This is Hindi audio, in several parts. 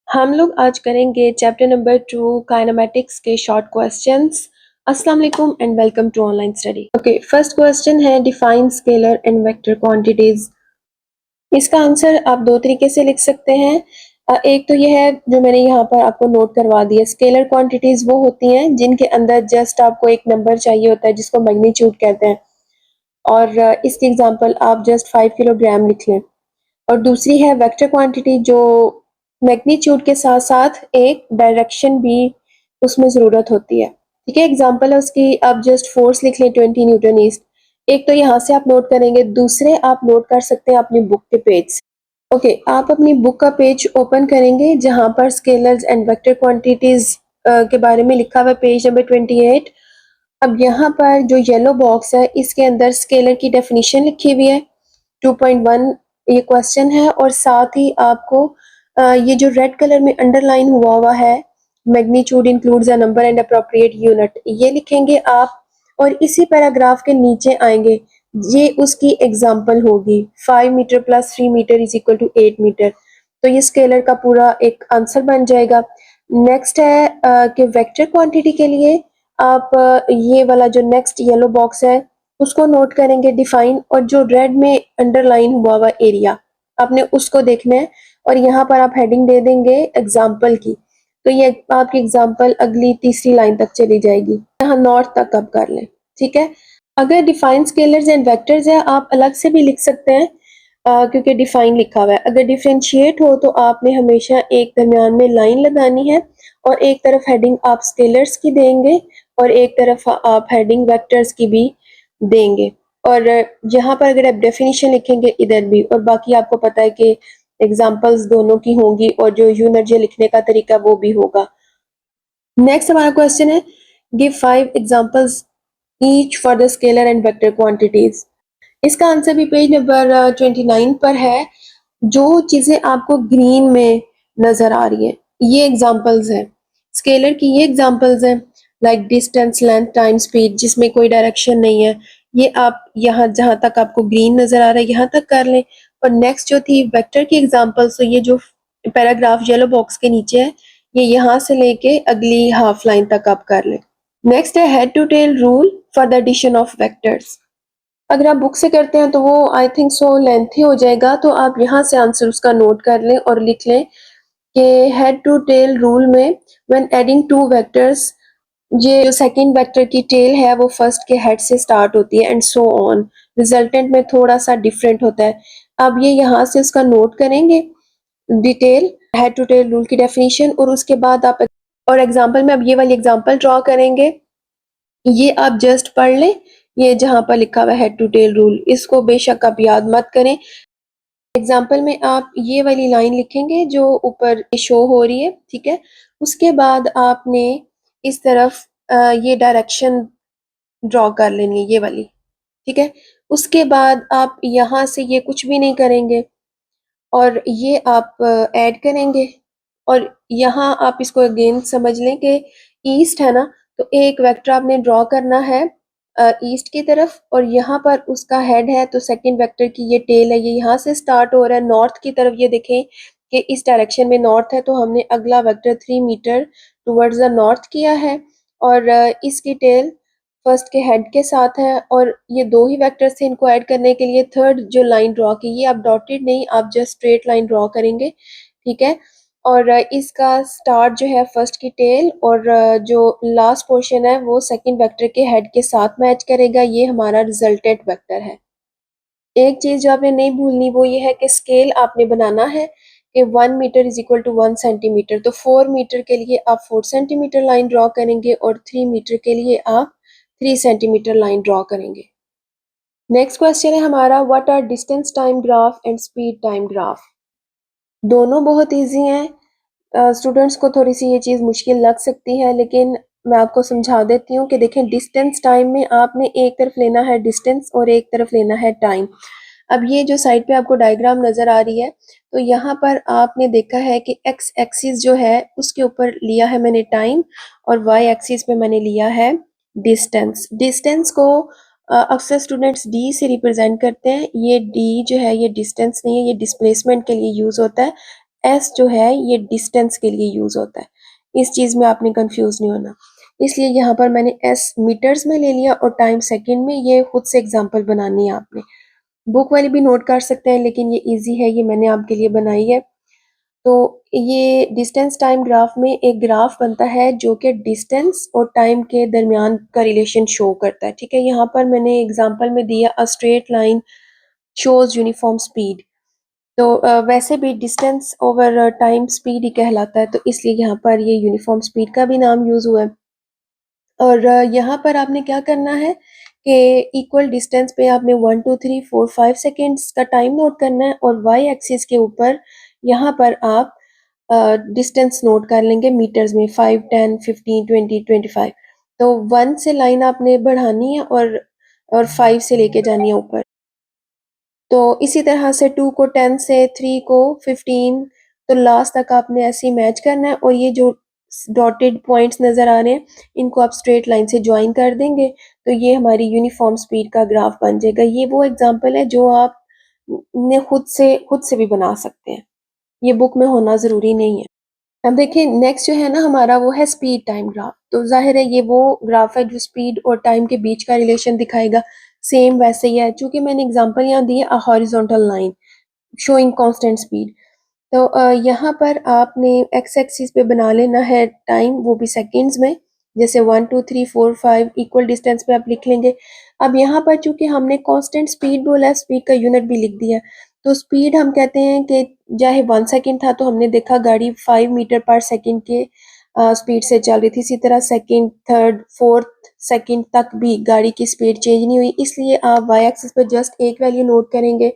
हम लोग आज करेंगे चैप्टर नंबर 2 काइनेमेटिक्स के शॉर्ट क्वेश्चंस। अस्सलाम वालेकुम and welcome to online study. Okay, first question है define scalar and vector quantities. इसका आंसर आप दो तरीके से लिख सकते हैं। एक तो यह है जो मैंने यहाँ पर आपको नोट करवा दिया। स्केलर क्वांटिटीज वो होती हैं जिनके अंदर जस्ट आपको एक नंबर चाहिए होता है जिसको मैग्नीट्यूड कहते हैं, और इसकी एग्जांपल आप जस्ट 5 किलोग्राम लिख लें। और दूसरी है वेक्टर क्वांटिटी जो मैग्नीट्यूड के साथ साथ एक डायरेक्शन भी उसमें ज़रूरत होती है। ठीक है, एग्जांपल है उसकी, आप जस्ट फोर्स लिख लें 20 न्यूटन ईस्ट। एक तो यहाँ से आप नोट करेंगे, दूसरे आप नोट कर सकते हैं अपनी बुक के पेज से। ओके, आप अपनी बुक का पेज ओपन करेंगे जहाँ पर स्केलर्स एंड वेक्टर क्वांटिटीज के बारे में लिखा हुआ है, पेज नंबर 28। अब यहाँ पर जो येलो बॉक्स है इसके अंदर स्केलर की डेफिनेशन लिखी हुई है, 2.1 ये क्वेश्चन है, और साथ ही आपको ये जो रेड कलर में अंडरलाइन हुआ है magnitude includes a number and appropriate unit, ये लिखेंगे आप। और इसी पैराग्राफ के नीचे आएंगे, ये उसकी एग्जांपल होगी, 5 metre plus 3 metre is equal to 8 metre. तो ये स्केलर का पूरा एक आंसर बन जाएगा। नेक्स्ट है कि वेक्टर क्वांटिटी के लिए आप ये वाला जो नेक्स्ट येलो बॉक्स है उसको नोट करेंगे, डिफाइन, और जो रेड में अंडरलाइन हुआ एरिया आपने उसको देखना है, और यहाँ पर आप हेडिंग दे देंगे एग्जाम्पल की। तो ये आपकी एग्जाम्पल अगली तीसरी लाइन तक चली जाएगी, यहाँ नॉर्थ तक आप कर लें। ठीक है, अगर डिफाइन स्केलर्स एंड वेक्टर्स है आप अलग से भी लिख सकते हैं क्योंकि डिफाइन लिखा हुआ है। अगर डिफरेंशिएट हो तो आपने हमेशा एक दरमियान में लाइन लगानी है, और एक तरफ हेडिंग आप स्केलर्स की देंगे और एक तरफ आप हेडिंग वेक्टर्स की भी देंगे। और यहाँ पर अगर आप डेफिनेशन लिखेंगे इधर भी, और बाकी आपको पता है कि एग्जांपल्स दोनों की होंगी और जो यूनिट जो लिखने का तरीका वो भी होगा। नेक्स्ट हमारा क्वेश्चन है give 5 examples each for the scalar and vector quantities. इसका आंसर भी पेज नंबर 29 पर है। जो चीजें आपको ग्रीन में नजर आ रही हैं ये एग्जांपल्स हैं, स्केलर की ये एग्जांपल्स हैं, like distance, length, time, speed, जिसमें कोई डायरेक्शन नहीं है। ये आप यहाँ जहाँ तक आपको ग्रीन नजर आ रहा है यहाँ तक कर लें। और नेक्स्ट जो थी वेक्टर की एग्जांपल्स, तो ये जो पैराग्राफ येलो बॉक्स के नीचे है ये यहाँ से लेके अगली हाफ लाइन तक आप कर लें। नेक्स्ट है head to tail rule for the addition of vectors. अगर आप बुक से करते हैं तो वो आई थिंक सो लेंथी हो जाएगा, तो आप यहाँ से आंसर उसका नोट कर लें और लिख लें कि हेड टू टेल रूल में व्हेन एडिंग टू वेक्टर्स, ये जो सेकंड वेक्टर की टेल है वो फर्स्ट के हेड से स्टार्ट होती है एंड सो ऑन, रिजल्टेंट में थोड़ा सा डिफरेंट होता है। अब ये यहाँ से उसका नोट करेंगे detail head to tail rule की डेफिनेशन, और उसके बाद आप और एग्जाम्पल में अब ये वाली एग्जाम्पल ड्रॉ करेंगे। ये आप जस्ट पढ़ लें, ये जहाँ पर लिखा हुआ है हेड टू टेल रूल, इसको बेशक आप याद मत करें। एग्जाम्पल में आप ये वाली लाइन लिखेंगे जो ऊपर शो हो रही है, ठीक है। उसके बाद आपने इस तरफ ये डायरेक्शन ड्रॉ कर लेनी है, ये वाली, ठीक है। उसके बाद आप यहाँ से ये कुछ भी नहीं करेंगे और ये आप ऐड करेंगे, और यहाँ आप इसको अगेन समझ लें कि ईस्ट है ना, तो एक वेक्टर आपने ड्रॉ करना है ईस्ट की तरफ, और यहाँ पर उसका हेड है, तो सेकंड वेक्टर की ये टेल है, ये यहाँ से स्टार्ट हो रहा है नॉर्थ की तरफ। ये देखें कि इस डायरेक्शन में नॉर्थ है, तो हमने अगला vector 3 metre towards the north किया है, और इसकी टेल फर्स्ट के हेड के साथ है, और ये दो ही वेक्टर्स थे, इनको ऐड करने के लिए थर्ड जो लाइन ड्रॉ की, ये आप डॉटेड नहीं, आप जस्ट स्ट्रेट लाइन ड्रॉ करेंगे, ठीक है। और इसका स्टार्ट जो है फर्स्ट की टेल, और जो लास्ट पोर्शन है वो सेकंड वेक्टर के हेड के साथ मैच करेगा। ये हमारा रिजल्टेंट वेक्टर है। एक चीज जो आपने नहीं भूलनी वो ये है कि स्केल आपने बनाना है कि 1 metre is equal to 1 centimetre, तो 4 मीटर के लिए आप 4 सेंटीमीटर लाइन ड्रॉ करेंगे और 3 मीटर के लिए आप 3 सेंटीमीटर लाइन ड्रॉ करेंगे। नेक्स्ट क्वेश्चन है हमारा what are distance time graph and speed time graph. दोनों बहुत इजी हैं। स्टूडेंट्स को थोड़ी सी ये चीज़ मुश्किल लग सकती है, लेकिन मैं आपको समझा देती हूँ कि देखें डिस्टेंस टाइम में आपने एक तरफ लेना है डिस्टेंस और एक तरफ लेना है टाइम। अब ये जो साइड पे आपको डायग्राम नज़र आ रही है, तो यहाँ पर आपने देखा है कि एक्स एक्सिस जो है उसके ऊपर लिया है मैंने टाइम, और वाई एक्सिस पे मैंने लिया है डिस्टेंस। डिस्टेंस को अक्सर स्टूडेंट्स डी से रिप्रेजेंट करते हैं। ये डी जो है ये डिस्टेंस नहीं है, ये डिस्प्लेसमेंट के लिए यूज़ होता है। एस जो है ये डिस्टेंस के लिए यूज होता है, इस चीज में आपने कंफ्यूज नहीं होना। इसलिए यहाँ पर मैंने एस मीटर्स में ले लिया और टाइम सेकंड में, ये खुद से एग्जांपल बनानी है आपने। बुक वाली भी नोट कर सकते हैं लेकिन ये इजी है, ये मैंने आपके लिए बनाई है। तो ये डिस्टेंस टाइम ग्राफ में एक ग्राफ बनता है जो कि डिस्टेंस और टाइम के दरमियान का रिलेशन शो करता है। ठीक है, यहाँ पर मैंने एग्जांपल में दिया अ straight line shows uniform speed. तो वैसे भी डिस्टेंस ओवर टाइम स्पीड ही कहलाता है, तो इसलिए यहाँ पर ये यूनिफॉर्म स्पीड का भी नाम यूज हुआ है। और यहाँ पर आपने क्या करना है कि इक्वल डिस्टेंस पे आपने 1 2 3 4 5 सेकेंड्स का टाइम नोट करना है और वाई एक्सिस के ऊपर यहाँ पर आप डिस्टेंस नोट कर लेंगे मीटर्स में, 5 10 15 20 25। तो 1 से लाइन आपने बढ़ानी है और 5 से लेके जानी है ऊपर। तो इसी तरह से 2 को 10 से, 3 को 15, तो लास्ट तक आपने ऐसे ही मैच करना है। और ये जो डॉटेड पॉइंट्स नज़र आ रहे हैं इनको आप स्ट्रेट लाइन से ज्वाइन कर देंगे तो ये हमारी यूनिफॉर्म स्पीड का ग्राफ बन जाएगा। ये वो एग्जांपल है जो आप ने खुद से भी बना सकते हैं, ये बुक में होना ज़रूरी नहीं है। अब देखिए नेक्स्ट जो है ना हमारा वो है स्पीड टाइम ग्राफ। तो जाहिर है ये वो ग्राफ है जो स्पीड और टाइम के बीच का रिलेशन दिखाएगा। सेम वैसे ही है, चूंकि मैंने एग्जांपल यहाँ दी है a horizontal line showing constant speed. तो यहाँ पर आपने एक्स एक्सिस पे बना लेना है टाइम, वो भी सेकंड्स में। जैसे 1 2 3 4 5 इक्वल डिस्टेंस पे आप लिख लेंगे। अब यहाँ पर चूंकि हमने कांस्टेंट स्पीड बोला है, स्पीड का यूनिट भी लिख दिया, तो स्पीड हम कहते हैं कि चाहे 1 सेकंड था तो हमने देखा गाड़ी 5 मीटर पर सेकंड के स्पीड से चल रही थी। इसी तरह सेकंड, थर्ड, फोर्थ सेकंड तक भी गाड़ी की स्पीड चेंज नहीं हुई। इसलिए आप वाई एक्सिस पर जस्ट एक वैल्यू नोट करेंगे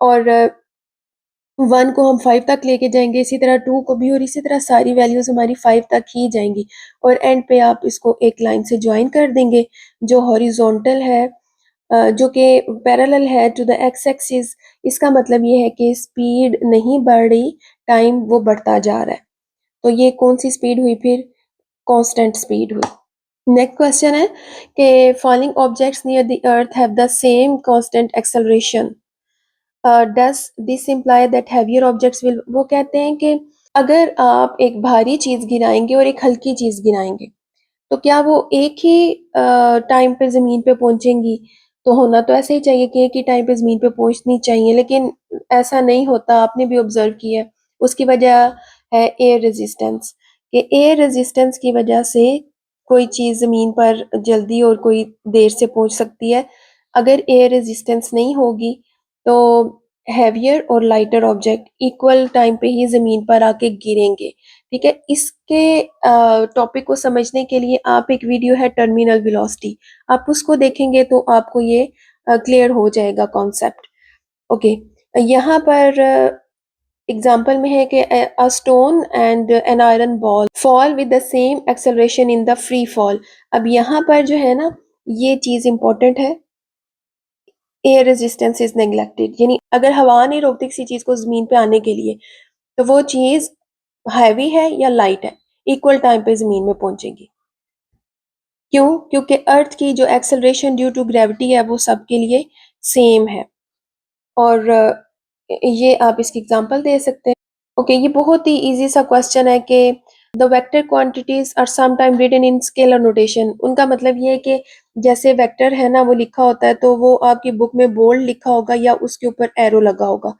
और 1 को हम 5 तक लेके जाएंगे, इसी तरह 2 को भी, और इसी तरह सारी वैल्यूज हमारी 5 तक ही जाएंगी। और एंड पे आप इसको एक लाइन से ज्वाइन कर देंगे जो हॉरिजॉन्टल है, जो कि पैरेलल है टू द एक्स एक्सिस। इसका मतलब ये है कि स्पीड नहीं बढ़ रही, टाइम वो बढ़ता जा रहा है। तो ये कौन सी स्पीड हुई फिर? कांस्टेंट स्पीड हुई। नेक्स्ट क्वेश्चन है कि falling objects near the earth have the same constant acceleration, does this imply that heavier objects will, वो कहते हैं कि अगर आप एक भारी चीज गिराएंगे और एक हल्की चीज गिराएंगे तो क्या वो एक ही टाइम पे ज़मीन पे पहुंचेंगी? तो होना तो ऐसे ही चाहिए कि एक ही टाइम पे ज़मीन पे पहुंचनी चाहिए, लेकिन ऐसा नहीं होता, आपने भी ऑब्जर्व किया है। उसकी वजह है एयर रेजिस्टेंस, कि एयर रेजिस्टेंस की वजह से कोई चीज़ ज़मीन पर जल्दी और कोई देर से पहुंच सकती है। अगर एयर रेजिस्टेंस नहीं होगी तो हैवियर और लाइटर ऑब्जेक्ट इक्वल टाइम पे ही ज़मीन पर आके गिरेंगे। ठीक है, इसके टॉपिक को समझने के लिए आप एक वीडियो है टर्मिनल वेलोसिटी, आप उसको देखेंगे तो आपको ये क्लियर हो जाएगा कॉन्सेप्ट। ओके, यहाँ पर एग्जाम्पल में है कि a stone and an iron ball fall with the same acceleration in the free fall. अब यहाँ पर जो है ना ये चीज इंपॉर्टेंट है, एयर रेजिस्टेंस इज नेग्लेक्टेड, यानी अगर हवा नहीं रोकती किसी चीज को जमीन पे आने के लिए तो वो चीज हैवी है या लाइट है, इक्वल टाइम पे जमीन में पहुंचेगी। क्यों? क्योंकि अर्थ की जो एक्सेलरेशन ड्यू टू ग्रेविटी है वो सबके लिए सेम है। और ये आप इसकी एग्जांपल दे सकते हैं। ओके, ये बहुत ही इजी सा क्वेश्चन है कि the vector quantities are some time written in scalar notation. उनका मतलब ये है कि जैसे वेक्टर है ना वो लिखा होता है तो वो आपकी बुक में बोल्ड लिखा होगा या उसके ऊपर एरो लगा होगा,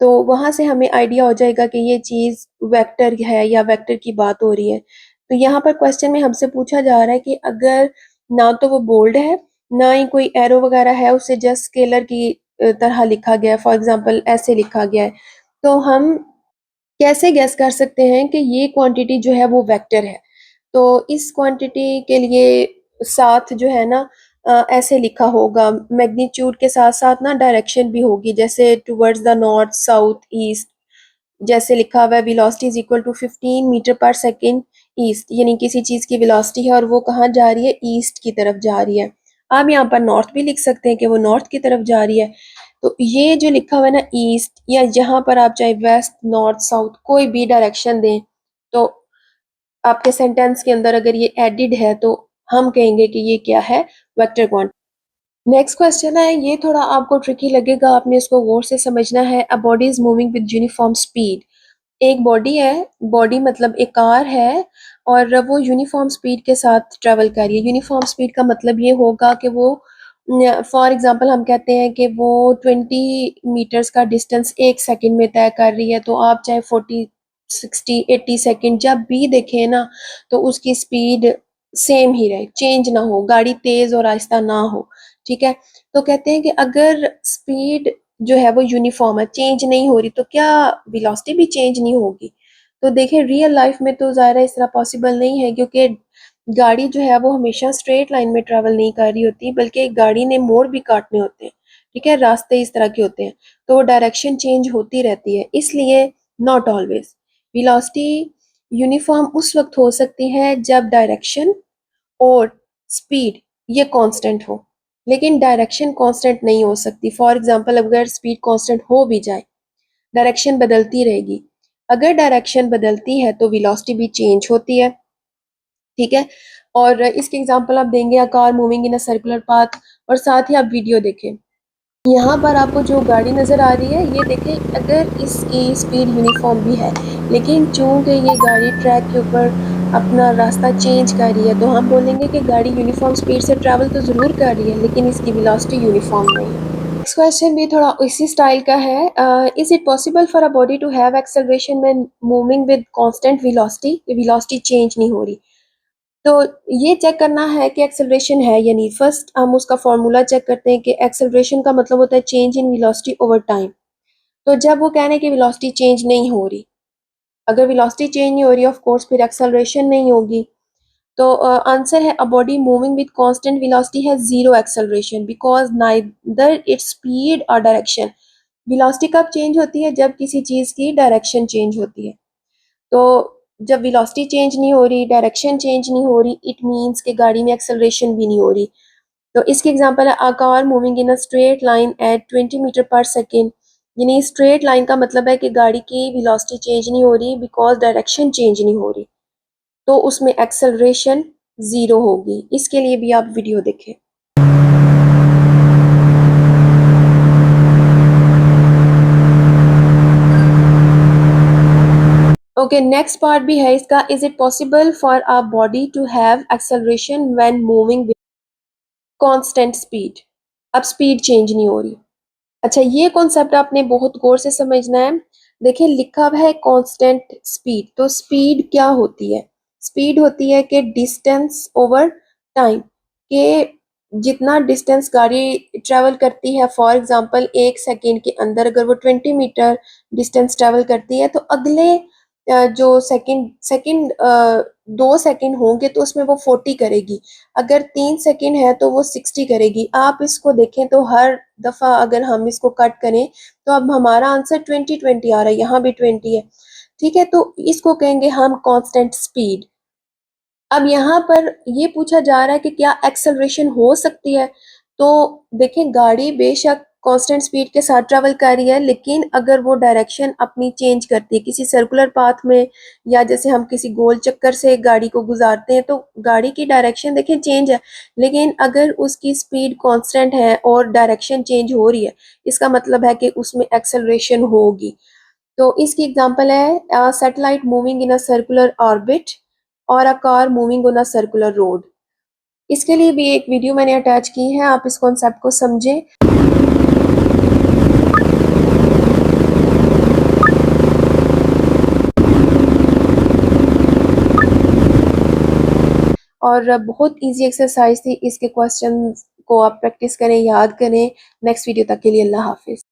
तो वहां से हमें आइडिया हो जाएगा कि ये चीज वेक्टर है या वेक्टर की बात हो रही है। तो यहाँ पर क्वेश्चन में हमसे पूछा जा रहा है कि अगर ना तो वो बोल्ड है ना ही कोई एरो वगैरह है, उसे जस्ट स्केलर की तरह लिखा गया है, फॉर एग्जांपल ऐसे लिखा गया है, तो हम कैसे गैस कर सकते हैं कि ये क्वांटिटी जो है वो वेक्टर है? तो इस क्वांटिटी के लिए साथ जो है ना ऐसे लिखा होगा, मैग्नीट्यूड के साथ साथ ना डायरेक्शन भी होगी, जैसे towards the north, south, east. जैसे लिखा हुआ है velocity is equal to 15 metre पर सेकेंड ईस्ट, यानी किसी चीज की वेलोसिटी है और वो कहाँ जा रही है? ईस्ट की तरफ जा रही है। आप यहाँ पर नॉर्थ भी लिख सकते हैं कि वो नॉर्थ की तरफ जा रही है। तो ये जो लिखा हुआ है ना ईस्ट, या जहां पर आप चाहे वेस्ट, नॉर्थ, साउथ कोई भी डायरेक्शन दें, तो आपके सेंटेंस के अंदर अगर ये एडिड है तो हम कहेंगे कि ये क्या है? Vector quantity. नेक्स्ट क्वेश्चन है, ये थोड़ा आपको ट्रिकी लगेगा, आपने इसको गौर से समझना है। A body is moving with uniform speed, एक बॉडी है, बॉडी मतलब एक कार है और वो यूनिफॉर्म स्पीड के साथ ट्रेवल कर रही है। यूनिफॉर्म स्पीड का मतलब ये होगा कि वो फॉर एग्जांपल हम कहते हैं कि वो 20 मीटर्स का डिस्टेंस 1 सेकंड में तय कर रही है, तो आप चाहे 40 60 80 सेकंड जब भी देखें ना, तो उसकी स्पीड सेम ही रहे, चेंज ना हो, गाड़ी तेज और आहिस्ता ना हो। ठीक है, तो कहते हैं कि अगर स्पीड जो है वो यूनिफॉर्म है, चेंज नहीं हो रही, तो क्या वेलोसिटी भी चेंज नहीं होगी? तो देखिए रियल लाइफ में तो ज़ाहिर है इस तरह पॉसिबल नहीं है, क्योंकि गाड़ी जो है वो हमेशा स्ट्रेट लाइन में ट्रैवल नहीं कर रही होती, बल्कि गाड़ी ने मोड़ भी काटने होते हैं। ठीक है, रास्ते इस तरह के होते हैं, तो डायरेक्शन चेंज होती रहती है, इसलिए नॉट ऑलवेज वेलोसिटी यूनिफॉर्म उस वक्त हो सकती है जब डायरेक्शन और स्पीड ये कांस्टेंट हो, लेकिन डायरेक्शन कांस्टेंट नहीं हो सकती। फॉर एग्जांपल अगर स्पीड कांस्टेंट हो भी जाए, डायरेक्शन बदलती रहेगी। अगर डायरेक्शन बदलती है तो वेलोसिटी भी चेंज होती है। ठीक है, और इसके एग्जांपल आप देंगे अ car moving in a circular path, और साथ ही आप वीडियो देखें। यहाँ पर आपको जो गाड़ी नज़र आ रही है, ये देखें, अगर इसकी स्पीड यूनिफॉर्म भी है, लेकिन चूंकि ये गाड़ी ट्रैक के ऊपर अपना रास्ता चेंज कर रही है, तो हम बोलेंगे कि गाड़ी यूनिफॉर्म स्पीड से ट्रैवल तो ज़रूर कर रही है, लेकिन इसकी वेलोसिटी यूनिफॉर्म नहीं है। नेक्स्ट क्वेश्चन भी थोड़ा इसी स्टाइल का है। Is it possible for a body to have acceleration when moving with constant velocity? Velocity change नहीं हो रही, तो ये चेक करना है कि एक्सेलरेशन है या नहीं। फर्स्ट हम उसका फॉर्मूला चेक करते हैं कि एक्सेलरेशन का मतलब होता है change in velocity over time. तो जब वो कहने की वेलोसिटी चेंज नहीं हो रही, अगर वेलोसिटी चेंज नहीं हो रही, ऑफ कोर्स फिर एक्सेलरेशन नहीं होगी। तो आंसर है a body moving with constant velocity has zero acceleration because neither its speed और डायरेक्शन। वेलोसिटी कब चेंज होती है? जब किसी चीज की डायरेक्शन चेंज होती है। तो जब वेलोसिटी चेंज नहीं हो रही, डायरेक्शन चेंज नहीं हो रही, इट मीन्स कि गाड़ी में एक्सेलरेशन भी नहीं हो रही। तो इसके एग्जांपल है a car moving in a straight line at 20 metre पर सेकेंड। यानी स्ट्रेट लाइन का मतलब है कि गाड़ी की वेलोसिटी चेंज नहीं हो रही बिकॉज डायरेक्शन चेंज नहीं हो रही, तो उसमें एक्सेलरेशन जीरो होगी। इसके लिए भी आप वीडियो देखें। ओके, नेक्स्ट पार्ट भी है इसका। Is it possible for a body to have acceleration when moving with constant speed? अब स्पीड चेंज नहीं हो रही। अच्छा, ये कॉन्सेप्ट आपने बहुत गौर से समझना है। देखिए लिखा हुआ है कांस्टेंट स्पीड, तो स्पीड क्या होती है? स्पीड होती है कि डिस्टेंस ओवर टाइम, के जितना डिस्टेंस गाड़ी ट्रैवल करती है, फॉर एग्जांपल 1 सेकेंड के अंदर अगर वो 20 मीटर डिस्टेंस ट्रैवल करती है, तो अगले जो सेकंड सेकंड 2 सेकंड होंगे तो उसमें वो 40 करेगी। अगर 3 सेकंड है तो वो 60 करेगी। आप इसको देखें तो हर दफ़ा अगर हम इसको कट करें, तो अब हमारा आंसर 20 आ रहा है, यहाँ भी 20 है। ठीक है, तो इसको कहेंगे हम कांस्टेंट स्पीड। अब यहाँ पर ये पूछा जा रहा है कि क्या एक्सेलरेशन हो सकती है? तो देखें, गाड़ी बेशक कांस्टेंट स्पीड के साथ ट्रैवल कर रही है, लेकिन अगर वो डायरेक्शन अपनी चेंज करती है किसी सर्कुलर पाथ में, या जैसे हम किसी गोल चक्कर से गाड़ी को गुजारते हैं, तो गाड़ी की डायरेक्शन देखें चेंज है, लेकिन अगर उसकी स्पीड कांस्टेंट है और डायरेक्शन चेंज हो रही है, इसका मतलब है कि उसमें एक्सेलरेशन होगी। तो इसकी एग्जांपल है satellite moving in a circular orbit और a car moving on a circular road. इसके लिए भी एक वीडियो मैंने अटैच की है, आप इस कॉन्सेप्ट को समझें। और बहुत इजी एक्सरसाइज थी, इसके क्वेश्चन को आप प्रैक्टिस करें, याद करें। नेक्स्ट वीडियो तक के लिए अल्लाह हाफिज।